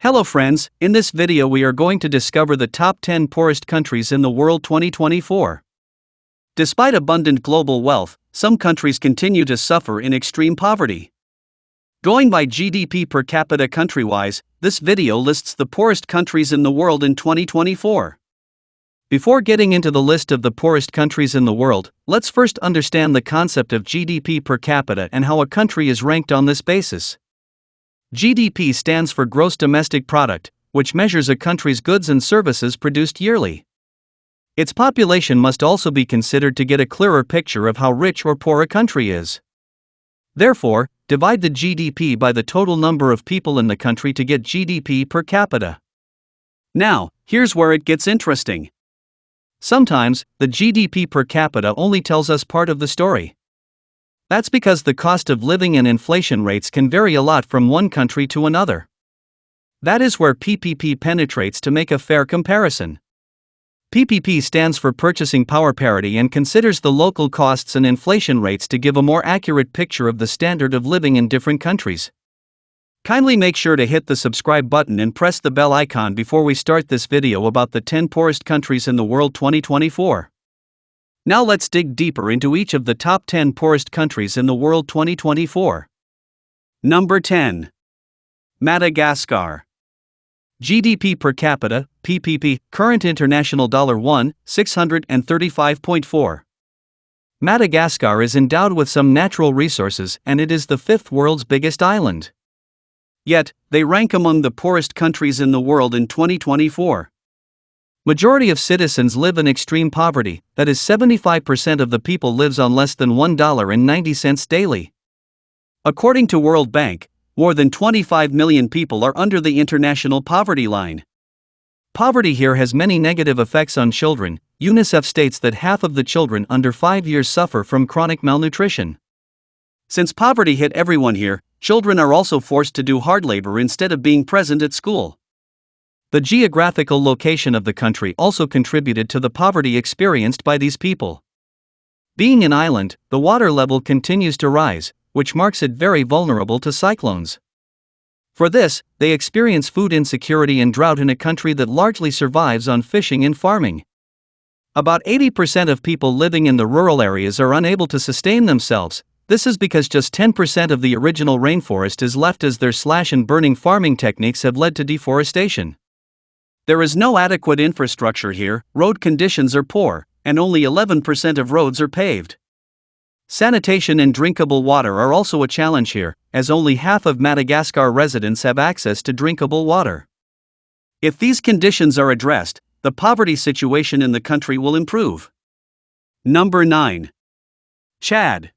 Hello friends, in this video we are going to discover the top 10 poorest countries in the world 2024. Despite abundant global wealth, some countries continue to suffer in extreme poverty. Going by GDP per capita country-wise, this video lists the poorest countries in the world in 2024. Before getting into the list of the poorest countries in the world, let's first understand the concept of GDP per capita and how a country is ranked on this basis. GDP stands for Gross Domestic Product, which measures a country's goods and services produced yearly. Its population must also be considered to get a clearer picture of how rich or poor a country is. Therefore, divide the GDP by the total number of people in the country to get GDP per capita. Now, here's where it gets interesting. Sometimes, the GDP per capita only tells us part of the story. That's because the cost of living and inflation rates can vary a lot from one country to another. That is where PPP penetrates to make a fair comparison. PPP stands for Purchasing Power Parity and considers the local costs and inflation rates to give a more accurate picture of the standard of living in different countries. Kindly make sure to hit the subscribe button and press the bell icon before we start this video about the 10 poorest countries in the world 2024. Now let's dig deeper into each of the top 10 poorest countries in the world 2024. Number 10. Madagascar. GDP per capita, PPP, current international $1, 635.4. Madagascar is endowed with some natural resources and it is the fifth world's biggest island. Yet, they rank among the poorest countries in the world in 2024. Majority of citizens live in extreme poverty, that is 75% of the people lives on less than $1.90 daily. According to World Bank, more than 25 million people are under the international poverty line. Poverty here has many negative effects on children. UNICEF states that half of the children under 5 years suffer from chronic malnutrition. Since poverty hit everyone here, children are also forced to do hard labor instead of being present at school. The geographical location of the country also contributed to the poverty experienced by these people. Being an island, the water level continues to rise, which makes it very vulnerable to cyclones. For this, they experience food insecurity and drought in a country that largely survives on fishing and farming. About 80% of people living in the rural areas are unable to sustain themselves. This is because just 10% of the original rainforest is left as their slash and burning farming techniques have led to deforestation. There is no adequate infrastructure here, road conditions are poor, and only 11% of roads are paved. Sanitation and drinkable water are also a challenge here, as only half of Madagascar residents have access to drinkable water. If these conditions are addressed, the poverty situation in the country will improve. Number 9. Chad.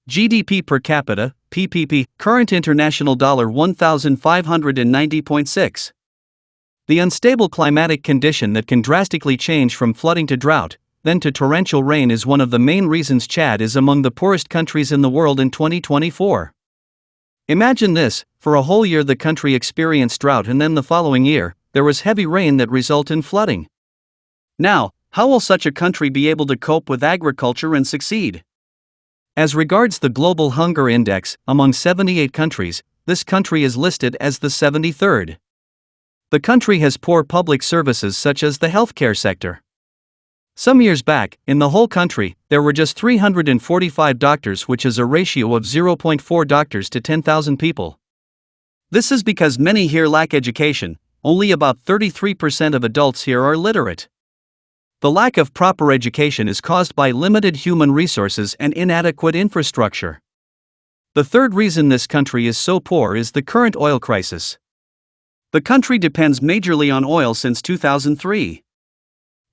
GDP per capita, PPP, current international $1,590.6. The unstable climatic condition that can drastically change from flooding to drought, then to torrential rain is one of the main reasons Chad is among the poorest countries in the world in 2024. Imagine this, for a whole year the country experienced drought and then the following year, there was heavy rain that result in flooding. Now, how will such a country be able to cope with agriculture and succeed? As regards the Global Hunger Index, among 78 countries, this country is listed as the 73rd. The country has poor public services such as the healthcare sector. Some years back, in the whole country, there were just 345 doctors, which is a ratio of 0.4 doctors to 10,000 people. This is because many here lack education, only about 33% of adults here are literate. The lack of proper education is caused by limited human resources and inadequate infrastructure. The third reason this country is so poor is the current oil crisis. The country depends majorly on oil since 2003.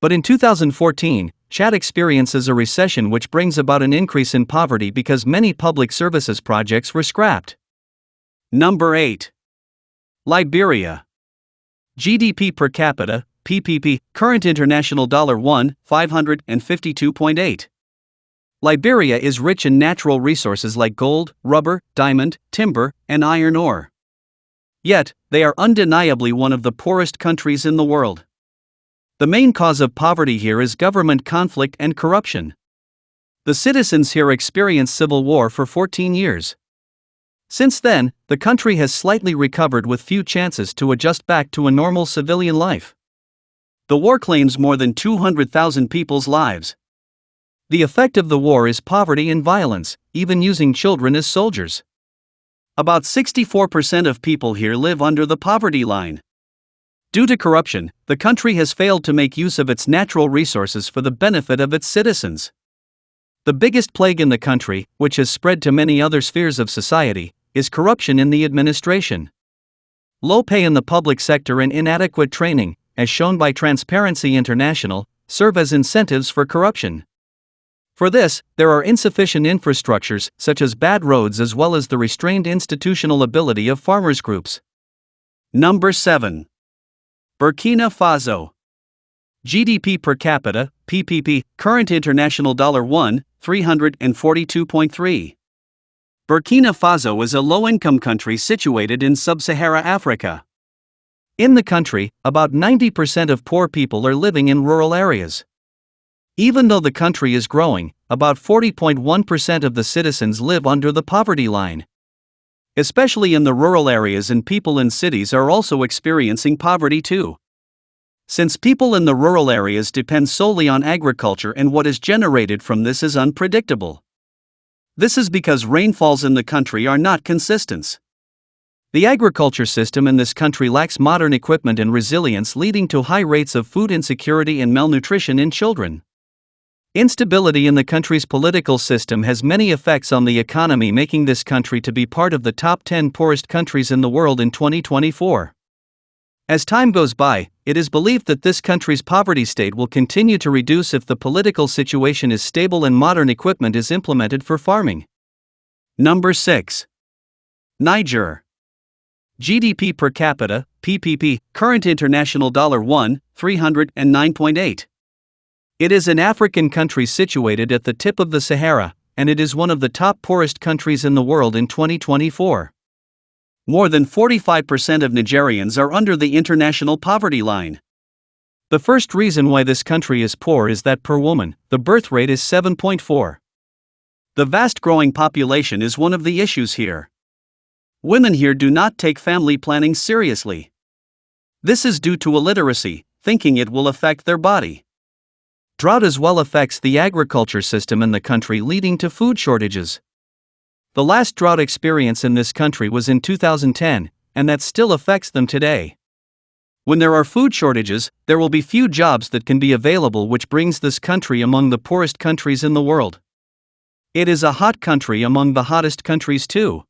But in 2014, Chad experiences a recession which brings about an increase in poverty because many public services projects were scrapped. Number 8. Liberia. GDP per capita, PPP, current international $1, 552.8. Liberia is rich in natural resources like gold, rubber, diamond, timber, and iron ore. Yet, they are undeniably one of the poorest countries in the world. The main cause of poverty here is government conflict and corruption. The citizens here experienced civil war for 14 years. Since then, the country has slightly recovered with few chances to adjust back to a normal civilian life. The war claims more than 200,000 people's lives. The effect of the war is poverty and violence, even using children as soldiers. About 64% of people here live under the poverty line. Due to corruption, the country has failed to make use of its natural resources for the benefit of its citizens. The biggest plague in the country, which has spread to many other spheres of society, is corruption in the administration. Low pay in the public sector and inadequate training, as shown by Transparency International, serve as incentives for corruption. For this, there are insufficient infrastructures, such as bad roads, as well as the restrained institutional ability of farmers' groups. Number 7. Burkina Faso. GDP per capita, PPP, current international $1, 342.3. Burkina Faso is a low-income country situated in sub-Sahara Africa. In the country, about 90% of poor people are living in rural areas. Even though the country is growing, about 40.1% of the citizens live under the poverty line. Especially in the rural areas, and people in cities are also experiencing poverty too. Since people in the rural areas depend solely on agriculture, and what is generated from this is unpredictable. This is because rainfalls in the country are not consistent. The agriculture system in this country lacks modern equipment and resilience, leading to high rates of food insecurity and malnutrition in children. Instability in the country's political system has many effects on the economy, making this country to be part of the top 10 poorest countries in the world in 2024. As time goes by, it is believed that this country's poverty state will continue to reduce if the political situation is stable and modern equipment is implemented for farming. Number 6. Niger. GDP per capita, PPP, current international $1, 309.8. It is an African country situated at the tip of the Sahara, and it is one of the top poorest countries in the world in 2024. More than 45% of Nigerians are under the international poverty line. The first reason why this country is poor is that per woman, the birth rate is 7.4. The vast growing population is one of the issues here. Women here do not take family planning seriously. This is due to illiteracy, thinking it will affect their body. Drought as well affects the agriculture system in the country, leading to food shortages. The last drought experience in this country was in 2010, and that still affects them today. When there are food shortages, there will be few jobs that can be available, which brings this country among the poorest countries in the world. It is a hot country among the hottest countries too.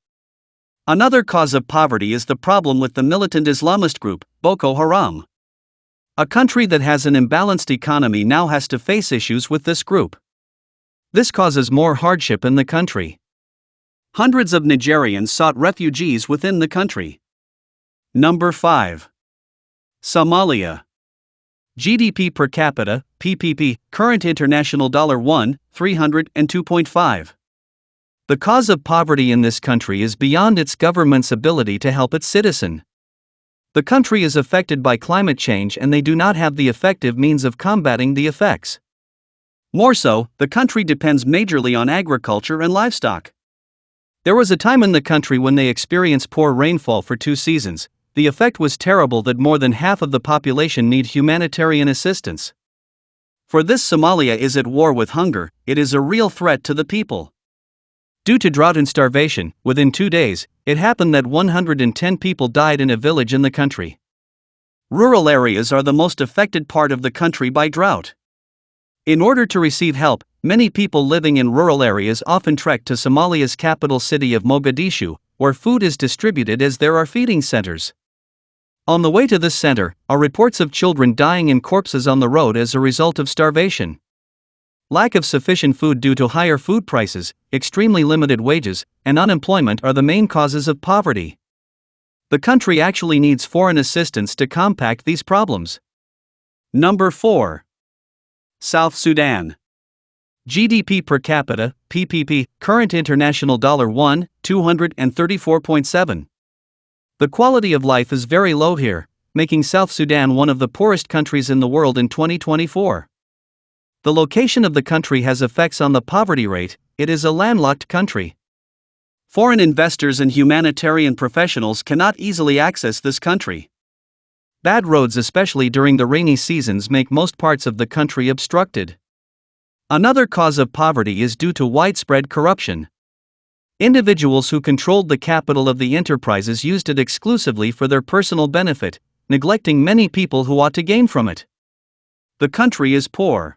Another cause of poverty is the problem with the militant Islamist group, Boko Haram. A country that has an imbalanced economy now has to face issues with this group. This causes more hardship in the country. Hundreds of Nigerians sought refugees within the country. Number 5. Somalia. GDP per capita, PPP, current international $1, 302.5. The cause of poverty in this country is beyond its government's ability to help its citizen. The country is affected by climate change, and they do not have the effective means of combating the effects. More so, the country depends majorly on agriculture and livestock. There was a time in the country when they experienced poor rainfall for 2 seasons. The effect was terrible that more than half of the population need humanitarian assistance. For this, Somalia is at war with hunger. It is a real threat to the people. Due to drought and starvation, within 2 days, it happened that 110 people died in a village in the country. Rural areas are the most affected part of the country by drought. In order to receive help, many people living in rural areas often trek to Somalia's capital city of Mogadishu, where food is distributed as there are feeding centers. On the way to this center, are reports of children dying and corpses on the road as a result of starvation. Lack of sufficient food due to higher food prices, extremely limited wages, and unemployment are the main causes of poverty. The country actually needs foreign assistance to combat these problems. Number 4. South Sudan. GDP per capita, PPP, current international $1, 234.7. The quality of life is very low here, making South Sudan one of the poorest countries in the world in 2024. The location of the country has effects on the poverty rate. It is a landlocked country. Foreign investors and humanitarian professionals cannot easily access this country. Bad roads, especially during the rainy seasons, make most parts of the country obstructed. Another cause of poverty is due to widespread corruption. Individuals who controlled the capital of the enterprises used it exclusively for their personal benefit, neglecting many people who ought to gain from it. The country is poor.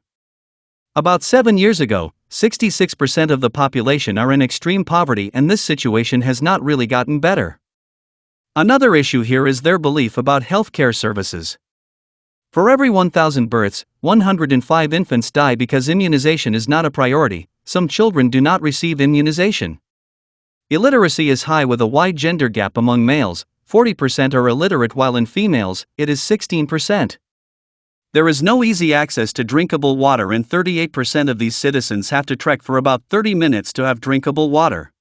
About 7 years ago, 66% of the population are in extreme poverty, and this situation has not really gotten better. Another issue here is their belief about healthcare services. For every 1,000 births, 105 infants die because immunization is not a priority. Some children do not receive immunization. Illiteracy is high with a wide gender gap among males. 40% are illiterate, while in females, it is 16%. There is no easy access to drinkable water, and 38% of these citizens have to trek for about 30 minutes to have drinkable water.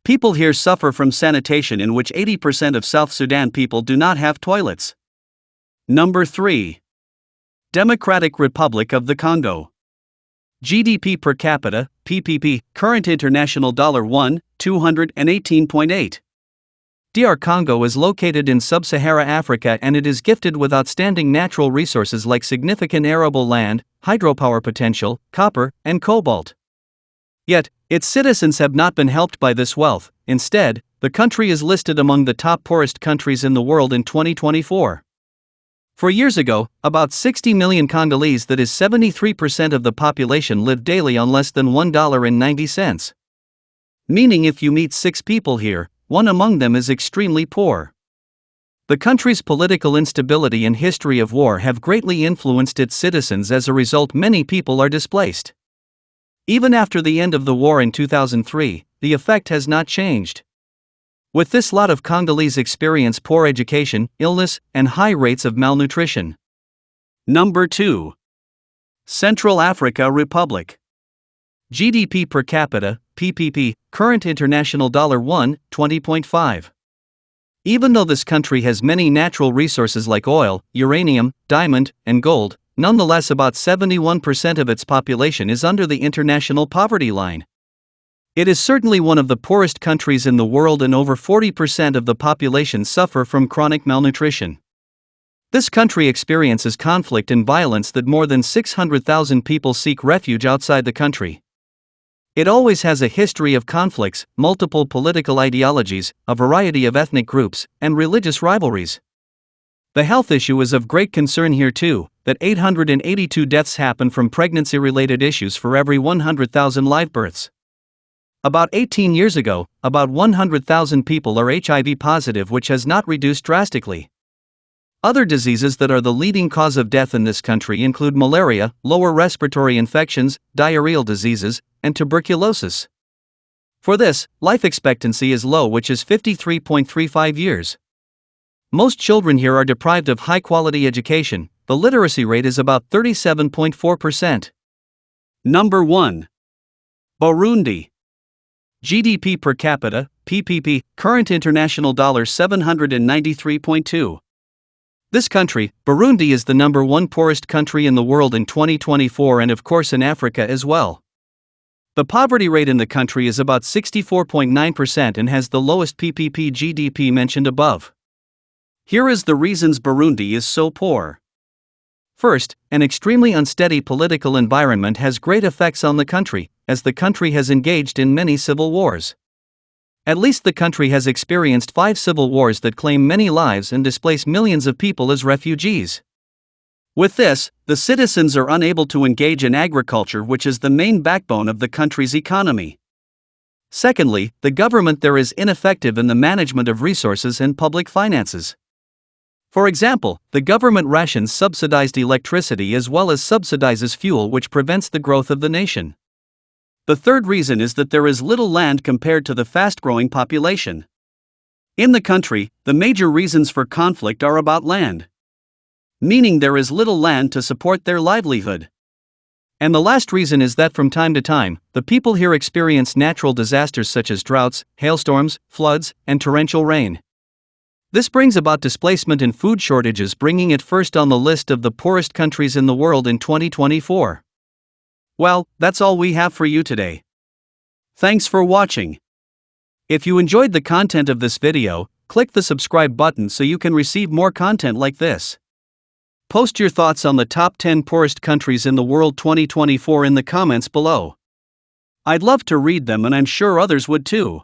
People here suffer from sanitation, in which 80% of South Sudan people do not have toilets. Number 3. Democratic Republic of the Congo. GDP per capita, PPP, current international $1, 218.8. DR Congo is located in sub-Sahara Africa, and it is gifted with outstanding natural resources like significant arable land, hydropower potential, copper, and cobalt. Yet, its citizens have not been helped by this wealth. Instead, the country is listed among the top poorest countries in the world in 2024. 4 years ago, about 60 million Congolese, that is 73% of the population, lived daily on less than $1.90. Meaning if you meet 6 people here, 1 among them is extremely poor. The country's political instability and history of war have greatly influenced its citizens. As a result, many people are displaced. Even after the end of the war in 2003, the effect has not changed. With this, lot of Congolese experience poor education, illness, and high rates of malnutrition. Number 2. Central Africa Republic. GDP per capita, PPP, current international $1, 20.5. Even though this country has many natural resources like oil, uranium, diamond, and gold, nonetheless about 71% of its population is under the international poverty line. It is certainly one of the poorest countries in the world, and over 40% of the population suffer from chronic malnutrition. This country experiences conflict and violence that more than 600,000 people seek refuge outside the country. It always has a history of conflicts, multiple political ideologies, a variety of ethnic groups, and religious rivalries. The health issue is of great concern here too, that 882 deaths happen from pregnancy-related issues for every 100,000 live births. About 18 years ago, about 100,000 people are HIV positive, which has not reduced drastically. Other diseases that are the leading cause of death in this country include malaria, lower respiratory infections, diarrheal diseases, and tuberculosis. For this, life expectancy is low, which is 53.35 years. Most children here are deprived of high-quality education. The literacy rate is about 37.4%. Number 1. Burundi. GDP per capita, PPP, current international $793.2. This country, Burundi, is the number 1 poorest country in the world in 2024, and of course in Africa as well. The poverty rate in the country is about 64.9% and has the lowest PPP GDP mentioned above. Here is the reasons Burundi is so poor. First, an extremely unsteady political environment has great effects on the country, as the country has engaged in many civil wars. At least the country has experienced 5 civil wars that claim many lives and displace millions of people as refugees. With this, the citizens are unable to engage in agriculture, which is the main backbone of the country's economy. Secondly, the government there is ineffective in the management of resources and public finances. For example, the government rations subsidized electricity as well as subsidizes fuel, which prevents the growth of the nation. The third reason is that there is little land compared to the fast-growing population. In the country, the major reasons for conflict are about land. Meaning there is little land to support their livelihood. And the last reason is that from time to time, the people here experience natural disasters such as droughts, hailstorms, floods, and torrential rain. This brings about displacement and food shortages, bringing it first on the list of the poorest countries in the world in 2024. Well, that's all we have for you today. Thanks for watching. If you enjoyed the content of this video, click the subscribe button so you can receive more content like this. Post your thoughts on the top 10 poorest countries in the world 2024 in the comments below. I'd love to read them and I'm sure others would too.